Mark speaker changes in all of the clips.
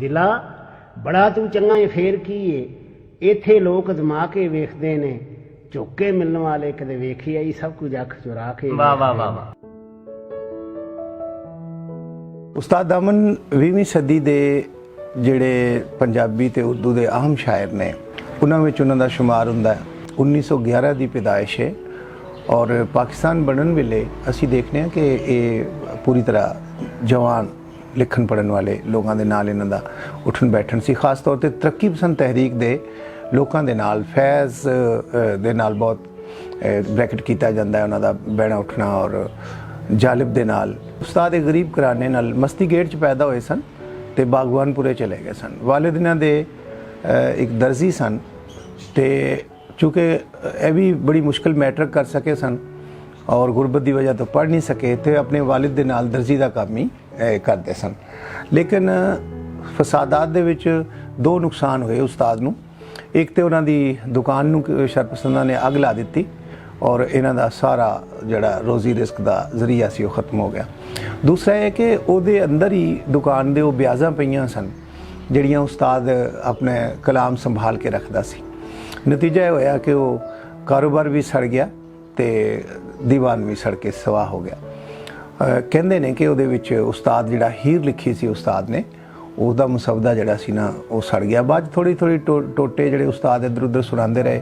Speaker 1: दिला बड़ा तू चंगा है फेर की है इत्थे लोग दमा के वेखदे ने झुके मिलने वाले कदे वेखी आई सब कुछ अख चुरा के।
Speaker 2: वाह वाह वाह वाह।
Speaker 3: उस्ताद दामन 20वीं सदी ਦੇ ਜਿਹੜੇ ਪੰਜਾਬੀ ਤੇ ਉਰਦੂ ਦੇ ਅਹਿਮ ਸ਼ਾਇਰ ਨੇ ਉਹਨਾਂ ਵਿੱਚ ਉਹਨਾਂ ਦਾ ਸ਼ੁਮਾਰ ਹੁੰਦਾ 1911 ਦੀ ਪੈਦਾਇਸ਼ ਹੈ ਔਰ ਪਾਕਿਸਤਾਨ ਬਣਨ ਵੇਲੇ ਅਸੀਂ ਦੇਖਦੇ ਹਾਂ ਕਿ ਇਹ ਪੂਰੀ ਤਰ੍ਹਾਂ ਜਵਾਨ ਲਿਖਣ ਪੜ੍ਹਨ ਵਾਲੇ ਲੋਕਾਂ ਦੇ ਨਾਲ ਇਹਨਾਂ ਦਾ ਉੱਠਣ ਬੈਠਣ ਸੀ। ਖਾਸ ਤੌਰ ਤੇ ਤਰੱਕੀ ਪਸੰਦ ਤਹਿਰੀਕ ਦੇ ਲੋਕਾਂ ਦੇ ਨਾਲ ਫੈਜ਼ ਦੇ ਨਾਲ ਬਹੁਤ ਬ੍ਰੈਕਟ ਕੀਤਾ ਜਾਂਦਾ ਹੈ ਉਹਨਾਂ ਦਾ ਬਹਿਣਾ ਉੱਠਣਾ ਔਰ ਜਾਲਿਬ ਦੇ ਨਾਲ। ਉਸਤਾਦ ਇੱਕ ਗਰੀਬ ਘਰਾਣੇ ਨਾਲ ਮਸਤੀ ਗੇਟ 'ਚ ਪੈਦਾ ਹੋਏ ਸਨ ਤੇ ਬਾਗਵਾਨਪੁਰੇ ਚਲੇ ਗਏ ਸਨ। ਵਾਲਿਦ ਇਹਨਾਂ ਦੇ ਇੱਕ ਦਰਜੀ ਸਨ ਤੇ ਚੂँकि ਇਹ ਵੀ ਬੜੀ ਮੁਸ਼ਕਿਲ ਮੈਟ੍ਰਿਕ ਕਰ ਸਕੇ ਸਨ ਔਰ ਗੁਰਬਤ ਦੀ ਵਜ੍ਹਾ ਤੋਂ ਪੜ੍ਹ ਨਹੀਂ ਸਕੇ ਤੇ ਆਪਣੇ ਵਾਲਿਦ ਦੇ ਨਾਲ ਦਰਜੀ ਦਾ ਕੰਮ ਹੀ ਕਰਦੇ ਸਨ। ਲੇਕਿਨ ਫਸਾਦਾਤ ਦੇ ਵਿੱਚ ਦੋ ਨੁਕਸਾਨ ਹੋਏ ਉਸਤਾਦ ਨੂੰ। ਇੱਕ ਤੇ ਉਹਨਾਂ ਦੀ ਦੁਕਾਨ ਨੂੰ ਸ਼ਰਪਸੰਦਾਂ ਨੇ ਅੱਗ ਲਾ ਦਿੱਤੀ ਔਰ ਇਹਨਾਂ ਦਾ ਸਾਰਾ ਜਿਹੜਾ ਰੋਜ਼ੀ ਰਿਜ਼ਕ ਦਾ ਜ਼ਰੀਆ ਸੀ ਉਹ ਖਤਮ ਹੋ ਗਿਆ। ਦੂਸਰਾ ਇਹ ਕਿ ਉਹਦੇ ਅੰਦਰ ਹੀ ਦੁਕਾਨ ਦੇ ਉਹ ਬਿਆਜ਼ਾਂ ਪਈਆਂ ਸਨ ਜਿਹੜੀਆਂ ਉਸਤਾਦ ਆਪਣੇ ਕਲਾਮ ਸੰਭਾਲ ਕੇ ਰੱਖਦਾ ਸੀ। ਨਤੀਜਾ ਇਹ ਹੋਇਆ ਕਿ ਉਹ ਕਾਰੋਬਾਰ ਵੀ ਸੜ ਗਿਆ ਤੇ ਦੀਵਾਨ ਵੀ ਸੜ ਕੇ ਸਵਾਹ ਹੋ ਗਿਆ। ਕਹਿੰਦੇ ਨੇ ਕਿ ਉਹਦੇ ਵਿੱਚ ਉਸਤਾਦ ਜਿਹੜਾ ਹੀਰ ਲਿਖੀ ਸੀ ਉਸਤਾਦ ਨੇ ਉਹਦਾ ਮੁਸਵਦਾ ਜਿਹੜਾ ਸੀ ਨਾ ਉਹ ਸੜ ਗਿਆ। ਬਾਅਦ ਥੋੜ੍ਹੀ ਟੋਟੇ ਜਿਹੜੇ ਉਸਤਾਦ ਇੱਧਰ ਉੱਧਰ ਸੁਣਾਉਂਦੇ ਰਹੇ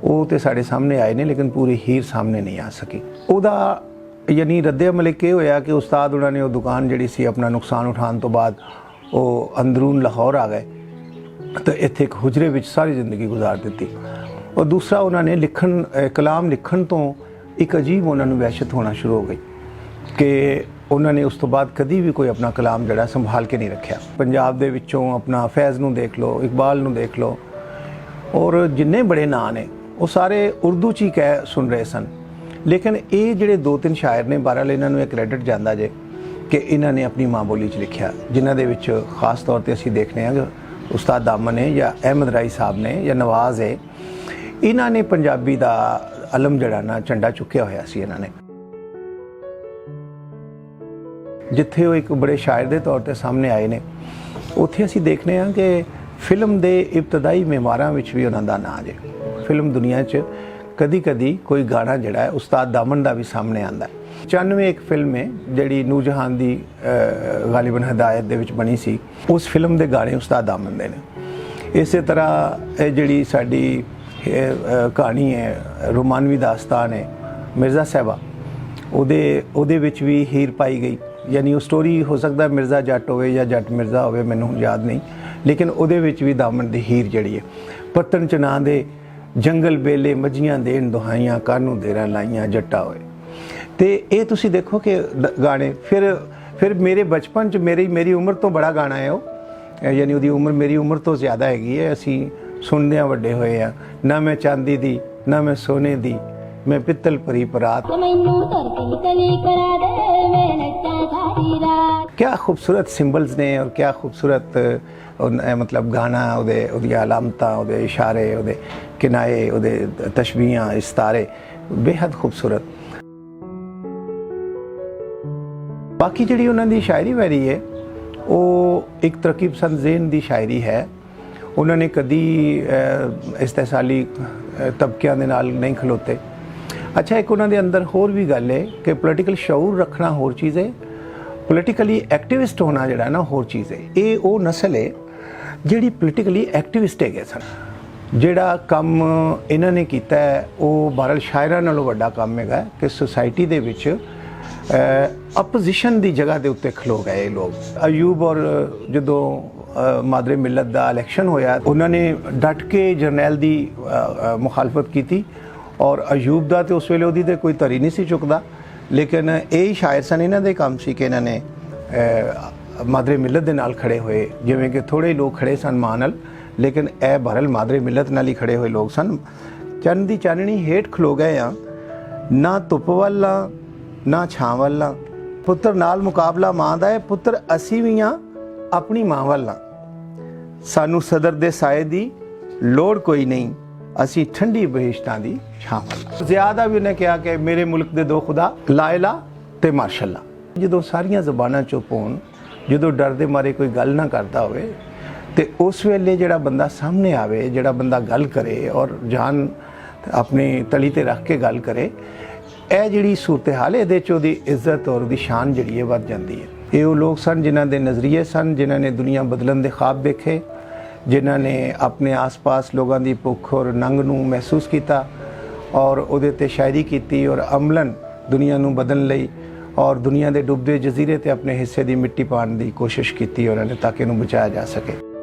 Speaker 3: ਉਹ ਤੇ ਸਾਡੇ ਸਾਹਮਣੇ ਆਏ ਨੇ ਲੇਕਿਨ ਪੂਰੀ ਹੀਰ ਸਾਹਮਣੇ ਨਹੀਂ ਆ ਸਕੀ। ਉਹਦਾ ਯਾਨੀ ਰੱਦੇ ਅਮਲ ਇਹ ਹੋਇਆ ਕਿ ਉਸਤਾਦ ਉਹਨਾਂ ਨੇ ਉਹ ਦੁਕਾਨ ਜਿਹੜੀ ਸੀ ਆਪਣਾ ਨੁਕਸਾਨ ਉਠਾਉਣ ਤੋਂ ਬਾਅਦ ਉਹ ਅੰਦਰੂਨ ਲਾਹੌਰ ਆ ਗਏ ਤੇ ਇੱਥੇ ਇੱਕ ਹੁਜਰੇ ਵਿੱਚ ਸਾਰੀ ਜ਼ਿੰਦਗੀ ਗੁਜ਼ਾਰ ਦਿੱਤੀ। ਔਰ ਦੂਸਰਾ ਉਹਨਾਂ ਨੇ ਕਲਾਮ ਲਿਖਣ ਤੋਂ ਇੱਕ ਅਜੀਬ ਉਹਨਾਂ ਨੂੰ ਵਹਿਸ਼ਤ ਹੋਣਾ ਸ਼ੁਰੂ ਹੋ ਗਈ ਕਿ ਉਹਨਾਂ ਨੇ ਉਸ ਤੋਂ ਬਾਅਦ ਕਦੀ ਵੀ ਕੋਈ ਆਪਣਾ ਕਲਾਮ ਜਿਹੜਾ ਸੰਭਾਲ ਕੇ ਨਹੀਂ ਰੱਖਿਆ। ਪੰਜਾਬ ਦੇ ਵਿੱਚੋਂ ਆਪਣਾ ਫੈਜ਼ ਨੂੰ ਦੇਖ ਲਓ, ਇਕਬਾਲ ਨੂੰ ਦੇਖ ਲਓ ਔਰ ਜਿੰਨੇ ਬੜੇ ਨਾਂ ਨੇ ਉਹ ਸਾਰੇ ਉਰਦੂ 'ਚ ਹੀ ਕਹਿ ਸੁਣ ਰਹੇ ਸਨ। ਲੇਕਿਨ ਇਹ ਜਿਹੜੇ ਦੋ ਤਿੰਨ ਸ਼ਾਇਰ ਨੇ ਬਹਰਹਾਲ ਇਹਨਾਂ ਨੂੰ ਇਹ ਕ੍ਰੈਡਿਟ ਜਾਂਦਾ ਜੇ ਕਿ ਇਹਨਾਂ ਨੇ ਆਪਣੀ ਮਾਂ ਬੋਲੀ 'ਚ ਲਿਖਿਆ, ਜਿਨ੍ਹਾਂ ਦੇ ਵਿੱਚ ਖਾਸ ਤੌਰ ਤੇ ਅਸੀਂ ਦੇਖਦੇ ਹਾਂ ਕਿ ਉਸਤਾਦ ਦਾਮਨ ਨੇ ਜਾਂ ਅਹਿਮਦ ਰਾਈ ਸਾਹਿਬ ਨੇ ਜਾਂ ਨਵਾਜ਼ ਹੈ, ਇਹਨਾਂ ਨੇ ਪੰਜਾਬੀ ਦਾ ਅਲਮ ਜਿਹੜਾ ਨਾ ਝੰਡਾ ਚੁੱਕਿਆ ਹੋਇਆ ਸੀ। ਇਹਨਾਂ ਨੇ ਜਿੱਥੇ ਉਹ ਇੱਕ ਬੜੇ ਸ਼ਾਇਰ ਦੇ ਤੌਰ ਤੇ ਸਾਹਮਣੇ ਆਏ ਨੇ ਉੱਥੇ ਅਸੀਂ ਦੇਖਦੇ ਹਾਂ ਕਿ ਫਿਲਮ ਦੇ ਇਬਤਦਾਈ ਮੈਮਾਰਾਂ ਵਿੱਚ ਵੀ ਉਹਨਾਂ ਦਾ ਨਾਂ ਜੇ। ਫਿਲਮ ਦੁਨੀਆ 'ਚ ਕਦੀ ਕਦੀ ਕੋਈ ਗਾਣਾ ਜਿਹੜਾ ਹੈ ਉਸਤਾਦ ਦਾਮਨ ਦਾ ਵੀ ਸਾਹਮਣੇ ਆਉਂਦਾ। 95 ਇੱਕ ਫਿਲਮ ਹੈ ਜਿਹੜੀ ਨੂਰਜਹਾਨ ਦੀ ਗਾਲਿਬਨ ਹਦਾਇਤ ਦੇ ਵਿੱਚ ਬਣੀ ਸੀ, ਉਸ ਫਿਲਮ ਦੇ ਗਾਣੇ ਉਸਤਾਦ ਦਾਮਨ ਦੇ ਨੇ। ਇਸੇ ਤਰ੍ਹਾਂ ਇਹ ਜਿਹੜੀ ਸਾਡੀ ਕਹਾਣੀ ਹੈ ਰੋਮਾਨਵੀ ਦਾਸਤਾਨ ਹੈ ਮਿਰਜ਼ਾ ਸਾਹਿਬਾ, ਉਹਦੇ ਵਿੱਚ ਵੀ ਹੀਰ ਪਾਈ ਗਈ। ਯਾਨੀ ਉਹ ਸਟੋਰੀ ਹੋ ਸਕਦਾ ਮਿਰਜ਼ਾ ਜੱਟ ਹੋਵੇ ਜਾਂ ਜੱਟ ਮਿਰਜ਼ਾ ਹੋਵੇ, ਮੈਨੂੰ ਯਾਦ ਨਹੀਂ, ਲੇਕਿਨ ਉਹਦੇ ਵਿੱਚ ਵੀ ਦਾਮਨ ਦੀ ਹੀਰ ਜਿਹੜੀ ਹੈ ਪੱਤਨ ਚਨਾ ਦੇ ਜੰਗਲ ਵੇਲੇ ਮੱਝੀਆਂ ਦੇਣ ਦੁਹਾਈਆਂ ਕਾਨੂੰ ਦੇਰਾਂ ਲਾਈਆਂ ਜੱਟਾ ਹੋਏ। ਤੇ ਇਹ ਤੁਸੀਂ ਦੇਖੋ ਕਿ ਗਾਣੇ ਫਿਰ ਮੇਰੇ ਬਚਪਨ 'ਚ ਮੇਰੀ ਉਮਰ ਤੋਂ ਬੜਾ ਗਾਣਾ ਹੈ ਉਹ, ਯਾਨੀ ਉਹਦੀ ਉਮਰ ਮੇਰੀ ਉਮਰ ਤੋਂ ਜ਼ਿਆਦਾ ਹੈਗੀ ਹੈ। ਅਸੀਂ ਸੁਣਦੇ ਹਾਂ ਵੱਡੇ ਹੋਏ ਆ, ਨਾ ਮੈਂ ਚਾਂਦੀ ਦੀ ਨਾ ਮੈਂ ਸੋਨੇ ਦੀ मैं पित्तल परी परात। क्या खूबसूरत सिंबल्स ने और क्या खूबसूरत मतलब गाना उहदियां अलामतां उहदे इशारे उहदे किनाए उहदे तशबीहां इस्तारे बेहद खूबसूरत। बाकी जिहड़ी उन्हां दी शायरी वैरी है वो एक तरक्की पसंद ज़हन दी शायरी है। उन्होंने कदी इस्तेसाली तबकियां दे नाल नहीं खलोते। अच्छा, एक उन्होंने अंदर होर भी गल है कि पोलिटिकल शऊर रखना होर चीज़ है, पोलिटिकली एक्टिविस्ट होना जिहड़ा ना होर चीज़ है। ये वो नस्ल है जिहड़ी पोलिटिकली एक्टिविस्ट है सन। जिहड़ा काम इन्हां ने कीता है वो बहरहाल शायरां नालों वड्डा काम है कि सोसाइटी दे विच अपोजिशन दी जगह दे उत्ते खलो गए लोग। अयूब और जदों मादरे मिलत दा इलैक्शन होया उन्होंने डट के जरनैल दी मुखालफत की और अयूब दा तो उस वेले उहदी ते कोई धरी नहीं सी चुकदा, लेकिन यही शायर सन इन्हां दे काम सी कि इन्हां ने मादरे मिलत दे नाल खड़े होए। जिवें कि थोड़े लोग खड़े सन मां नाल, लेकिन ए बहरहाल मादरे मिलत नाल ही खड़े हुए लोग सन। चंद दी चाननी हेठ खलो गए आ, ना धुप वाला ना छां वाला, पुत्र नाल मुकाबला मां दा है, पुत्र असी भी आ अपनी मां वाला, सानू सदर दे साए दी लोड़ कोई नहीं, असी ठंडी बहिश्तां दी छां वाला। ज़्यादा भी उन्हें कहा कि मेरे मुल्क दे दो खुदा ला इला ते माशाअल्लाह। जदों सारियां ज़बानां चुप होण ਜਦੋਂ ਡਰ ਦੇ ਮਾਰੇ ਕੋਈ ਗੱਲ ਨਾ ਕਰਦਾ ਹੋਵੇ ਤੇ ਉਸ ਵੇਲੇ ਜਿਹੜਾ ਬੰਦਾ ਸਾਹਮਣੇ ਆਵੇ, ਜਿਹੜਾ ਬੰਦਾ ਗੱਲ ਕਰੇ ਔਰ ਜਾਨ ਆਪਣੀ ਤਲੀ ਤੇ ਰੱਖ ਕੇ ਗੱਲ ਕਰੇ, ਇਹ ਜਿਹੜੀ ਸੂਰਤ ਹਾਲ ਹੈ ਇਹਦੇ 'ਚ ਉਹਦੀ ਇੱਜ਼ਤ ਔਰ ਉਹਦੀ ਸ਼ਾਨ ਜਿਹੜੀ ਹੈ ਵੱਧ ਜਾਂਦੀ ਹੈ। ਇਹ ਉਹ ਲੋਕ ਸਨ ਜਿਨ੍ਹਾਂ ਦੇ ਨਜ਼ਰੀਏ ਸਨ, ਜਿਨ੍ਹਾਂ ਨੇ ਦੁਨੀਆ ਬਦਲਣ ਦੇ ख्वाब ਵੇਖੇ, ਜਿਨ੍ਹਾਂ ਨੇ ਆਪਣੇ ਆਸ-ਪਾਸ ਲੋਕਾਂ ਦੀ ਭੁੱਖ ਔਰ ਨੰਗ ਨੂੰ ਮਹਿਸੂਸ ਕੀਤਾ ਔਰ ਉਹਦੇ ਤੇ ਸ਼ਾਇਰੀ ਕੀਤੀ ਔਰ ਅਮਲਨ ਦੁਨੀਆ ਨੂੰ ਬਦਲਣ ਲਈ ਔਰ ਦੁਨੀਆ ਦੇ ਡੁੱਬਦੇ ਜਜ਼ੀਰੇ ਤੇ ਆਪਣੇ ਹਿੱਸੇ ਦੀ ਮਿੱਟੀ ਪਾਉਣ ਦੀ ਕੋਸ਼ਿਸ਼ ਕੀਤੀ ਉਹਨਾਂ ਨੇ ਤਾਂ ਕਿ ਇਹਨੂੰ ਬਚਾਇਆ ਜਾ ਸਕੇ।